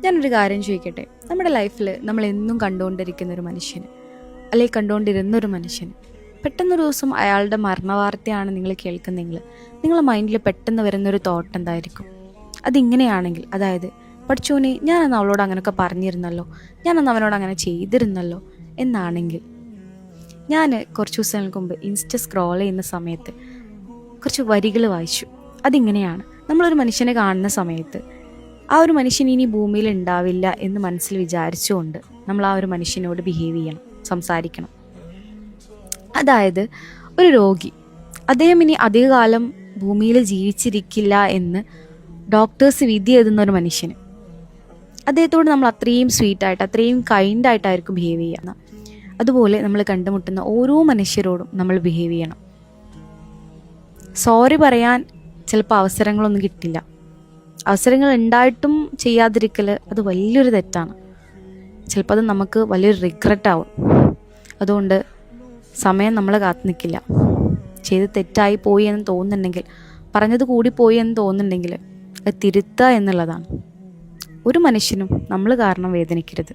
ഞാനൊരു കാര്യം ചോദിക്കട്ടെ, നമ്മുടെ ലൈഫിൽ നമ്മൾ എന്നും കണ്ടുകൊണ്ടിരിക്കുന്ന ഒരു മനുഷ്യന്, അല്ലെങ്കിൽ കണ്ടുകൊണ്ടിരുന്ന ഒരു മനുഷ്യന്, പെട്ടെന്നൊരു ദിവസം അയാളുടെ മരണവാർത്തയാണ് നിങ്ങൾ കേൾക്കുന്നെങ്കിൽ നിങ്ങളുടെ മൈൻഡിൽ പെട്ടെന്ന് വരുന്നൊരു തോട്ട് എന്തായിരിക്കും? അതിങ്ങനെയാണെങ്കിൽ, അതായത് പഠിച്ചോനെ, ഞാനന്ന് അവളോട് അങ്ങനെയൊക്കെ പറഞ്ഞിരുന്നല്ലോ, ഞാനന്ന് അവനോട് അങ്ങനെ ചെയ്തിരുന്നല്ലോ എന്നാണെങ്കിൽ, ഞാൻ കുറച്ച് ദിവസങ്ങൾക്ക് മുമ്പ് ഇൻസ്റ്റ സ്ക്രോൾ ചെയ്യുന്ന സമയത്ത് കുറച്ച് വരികൾ വായിച്ചു. അതിങ്ങനെയാണ്: നമ്മളൊരു മനുഷ്യനെ കാണുന്ന സമയത്ത് ആ ഒരു മനുഷ്യൻ ഇനി ഭൂമിയിൽ ഉണ്ടാവില്ല എന്ന് മനസ്സിൽ വിചാരിച്ചുകൊണ്ട് നമ്മൾ ആ ഒരു മനുഷ്യനോട് ബിഹേവ് ചെയ്യണം, സംസാരിക്കണം. അതായത് ഒരു രോഗി, അദ്ദേഹം ഇനി അധികകാലം ഭൂമിയിൽ ജീവിച്ചിരിക്കില്ല എന്ന് ഡോക്ടേഴ്സ് വിധി എഴുതുന്ന ഒരു മനുഷ്യന്, അദ്ദേഹത്തോട് നമ്മൾ അത്രയും സ്വീറ്റായിട്ട്, അത്രയും കൈൻഡായിട്ടായിരിക്കും ബിഹേവ് ചെയ്യുന്നത്. അതുപോലെ നമ്മൾ കണ്ടുമുട്ടുന്ന ഓരോ മനുഷ്യരോടും നമ്മൾ ബിഹേവ് ചെയ്യണം. സോറി പറയാൻ ചിലപ്പോൾ അവസരങ്ങളൊന്നും കിട്ടില്ല. അവസരങ്ങൾ ഉണ്ടായിട്ടും ചെയ്യാതിരിക്കൽ അത് വലിയൊരു തെറ്റാണ്. ചിലപ്പോൾ അത് നമുക്ക് വലിയൊരു റിഗ്രറ്റാവും. അതുകൊണ്ട് സമയം നമ്മളെ കാത്തു നിൽക്കില്ല. ചെയ്ത് തെറ്റായി പോയി എന്ന് തോന്നുന്നുണ്ടെങ്കിൽ, പറഞ്ഞത് കൂടി പോയി എന്ന് തോന്നുന്നുണ്ടെങ്കിൽ അത് തിരുത്തുക എന്നുള്ളതാണ്. ഒരു മനുഷ്യനും നമ്മൾ കാരണം വേദനിക്കരുത്.